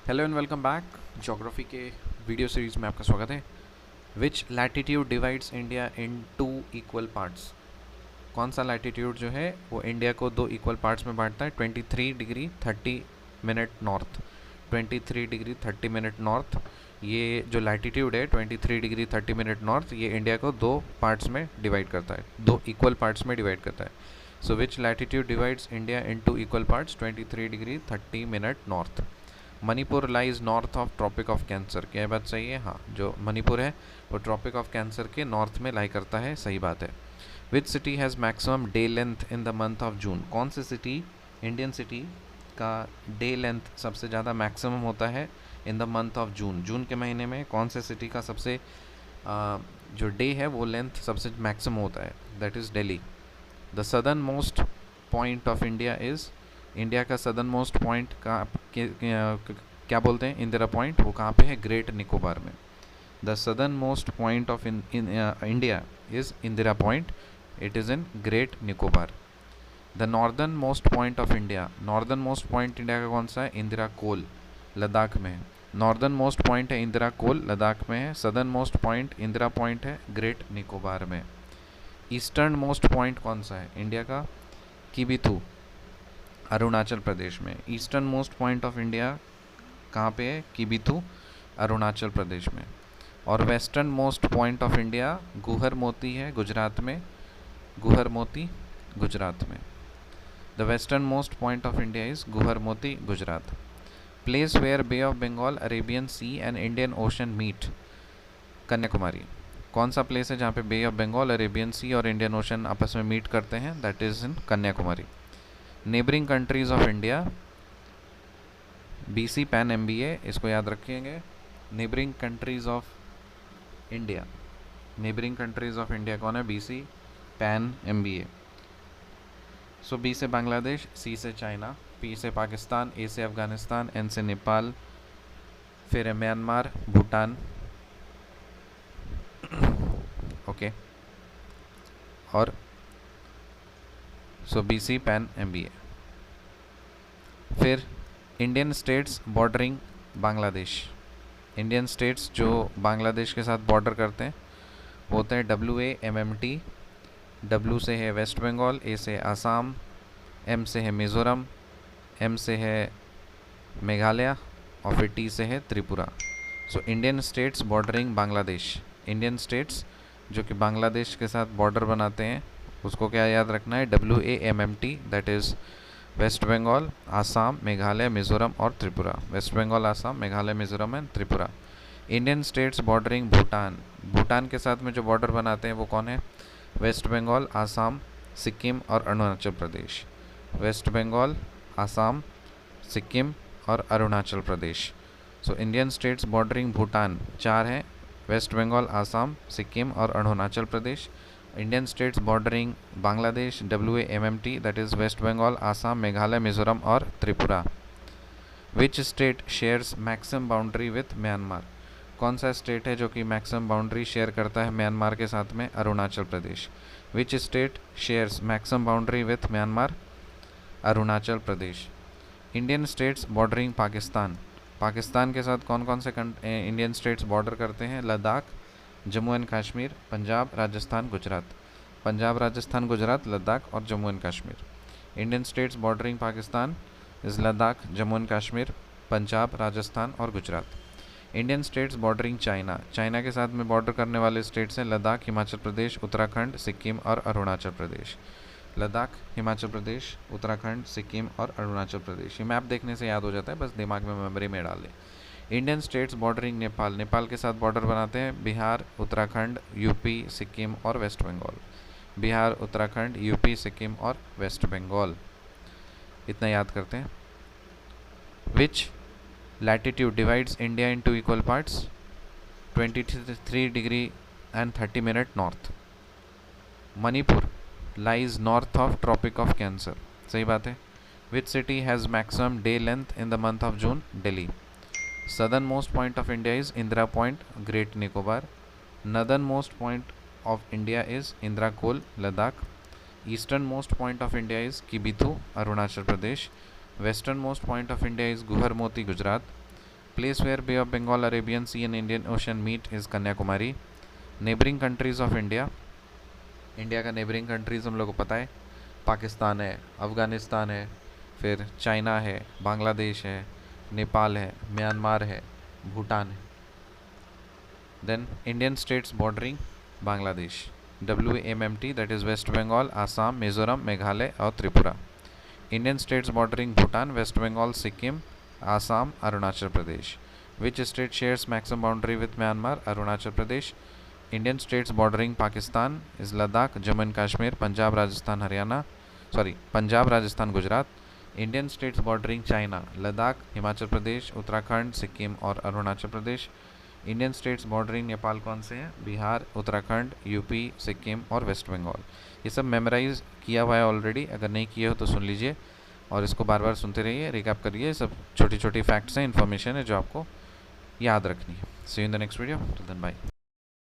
Hello and welcome back. Geography के video series में आपका स्वागत है। Which latitude divides India in two equal parts. कौन सा लैटिट्यूड जो है वो इंडिया को दो इक्वल पार्ट्स में बांटता है? 23 degree 30 minute north. 23 degree 30 minute north, ये जो लैटिट्यूड है 23 डिग्री 30 मिनट नॉर्थ, ये इंडिया को दो पार्ट्स में डिवाइड करता है, दो इक्वल पार्ट्स में डिवाइड करता है। So which latitude divides India in two equal parts 23 degree 30 minute north. Manipur lies north of tropic of Cancer. क्या ये बात सही है? हाँ, जो मणिपुर है वो ट्रॉपिक ऑफ कैंसर के नॉर्थ में लाई करता है, सही बात है। Which city has maximum day length in the month of June. कौन सी सिटी, इंडियन सिटी का डे लेंथ सबसे ज़्यादा मैक्सिमम होता है in the month of June? जून के महीने में कौन से सिटी का सबसे जो डे है वो लेंथ सबसे मैक्सिमम होता है? That is Delhi. The southern most point of India is, India का सदर्न मोस्ट पॉइंट का क्या बोलते हैं? इंदिरा पॉइंट। वो कहाँ पे है? ग्रेट निकोबार में। The southern most point of India is Indira point, it is in great Nicobar. The northern most point of India, northern most point India का कौन सा है? इंदिरा कोल, लद्दाख में है। नॉर्दर्न मोस्ट पॉइंट है इंदिरा कोल, लद्दाख में है। Southern most point Indira point है ग्रेट निकोबार में। ईस्टर्न मोस्ट पॉइंट कौन सा है इंडिया का? किबिथू, अरुणाचल प्रदेश में। Eastern most point of India कहाँ पे है? किबिथू, अरुणाचल प्रदेश में। और western most point of India Guhar Moti है गुजरात में, गुहर मोती गुजरात में। The western most point of India is Guhar Moti, Gujarat. Place where bay of Bengal, Arabian C and Indian ocean meet, Kanyakumari. कौन सा प्लेस है जहाँ पे Bay of Bengal, Arabian Sea और इंडियन ओशन आपस में मीट करते हैं? That is in Kanyakumari. Neighbouring countries of India, BC pan MBA, इसको याद रखेंगे। Neighbouring countries of India, neighbouring countries of India कौन है? BC pan MBA। सो B से बांग्लादेश, C से चाइना, P से पाकिस्तान, A से अफ़गानिस्तान, N से नेपाल, फिर है म्यांमार, भूटान, ओके। और सो BC पैन MBA। फिर Indian states bordering Bangladesh, Indian states जो बांग्लादेश के साथ बॉर्डर करते हैं वो होते हैं WAMMT। W से है वेस्ट बंगाल, A से आसाम, M से है मिज़ोरम, M से है मेघालय और फिर T से है त्रिपुरा। सो Indian states bordering Bangladesh, Indian states जो कि बांग्लादेश के साथ बॉर्डर बनाते हैं उसको क्या याद रखना है? WAMMT, that is waste Bengal, Assam, Meghalaya, Mizoram और Tripura. West Bengal, Assam, Meghalaya, Mizoram and Tripura. Indian states bordering Bhutan, Bhutan के साथ में जो बॉर्डर बनाते हैं वो कौन है? वेस्ट बंगाल, आसाम, सिक्किम और अरुणाचल प्रदेश। वेस्ट बंगाल, आसाम, सिक्किम और Arunachal Pradesh. So Indian states bordering Bhutan चार हैं, वेस्ट बंगाल, आसाम, सिक्किम और Arunachal Pradesh. Indian states bordering Bangladesh WAMMT, that is waste Bengal, Assam, Meghalaya, Mizoram और Tripura. Which state shares maximum boundary with Myanmar. कौन सा स्टेट है जो कि मैक्सिमम बाउंड्री शेयर करता है म्यांमार के साथ में? Arunachal Pradesh. Which state shares maximum boundary with Myanmar? Arunachal Pradesh. Indian states bordering Pakistan, Pakistan के साथ कौन कौन से इंडियन स्टेट्स बॉर्डर करते हैं? लद्दाख, जम्मू एंड कश्मीर, पंजाब, राजस्थान, गुजरात। पंजाब, राजस्थान, गुजरात, लद्दाख और Jammu and Kashmir. Indian states bordering Pakistan is Ladakh, Jammu and Kashmir, Punjab, Rajasthan और Gujarat. Indian states bordering China, China के साथ में बॉर्डर करने वाले स्टेट्स हैं लद्दाख, हिमाचल प्रदेश, उत्तराखंड, सिक्किम और अरुणाचल प्रदेश। लद्दाख, हिमाचल प्रदेश, उत्तराखंड, सिक्किम और अरुणाचल प्रदेश। ये मैप देखने से याद हो जाता है, बस दिमाग में मेमोरी में डाल लें। Indian states bordering Nepal, Nepal के साथ बॉर्डर बनाते हैं बिहार, उत्तराखंड, UP, सिक्किम और वेस्ट बंगाल। बिहार, उत्तराखंड, UP, सिक्किम और वेस्ट बंगाल। इतना याद करते हैं। Which latitude divides India into equal parts? 23 degree and 30 minute north. Manipur lies north of tropic of cancer, सही बात है। Which city has maximum day length in the month of June? Delhi. Southern most point of India is Indira Point, Great Nicobar. Northern most point of India is Indira Kol, Ladakh. Eastern most point of India is Kibithu, Arunachal Pradesh. Western most point of India is Guhar Moti, Gujarat. Place where bay of Bengal, Arabian C and Indian ocean meet is Kanyakumari. Neighbouring countries of India, India का neighbouring countries हम लोग को पता है, पाकिस्तान है, अफ़गानिस्तान है, फिर China है, बांग्लादेश है, नेपाल है, म्यांमार है, भूटान है। Then Indian states bordering Bangladesh, WAMMT, that is waste Bengal, Assam, Mizoram, Meghalaya और Tripura. Indian states bordering Bhutan, West Bengal, Sikkim, Assam, Arunachal Pradesh. Which state shares maximum boundary with Myanmar? Arunachal Pradesh. Indian states bordering Pakistan is Ladakh, Jammu and Kashmir, Punjab, Rajasthan, Punjab, Rajasthan, Gujarat. Indian states bordering China, Ladakh, Himachal Pradesh, Uttarakhand, Sikkim और Arunachal Pradesh. Indian states bordering Nepal कौन से हैं? Bihar, Uttarakhand, UP, Sikkim और वेस्ट बंगाल। ये सब memorise किया हुआ है ऑलरेडी, अगर नहीं किए हो तो सुन लीजिए और इसको बार बार सुनते रहिए, रिकैप करिए। सब छोटी छोटी फैक्ट्स हैं, इन्फॉर्मेशन है जो आपको याद रखनी है। See you in the next video, till then bye.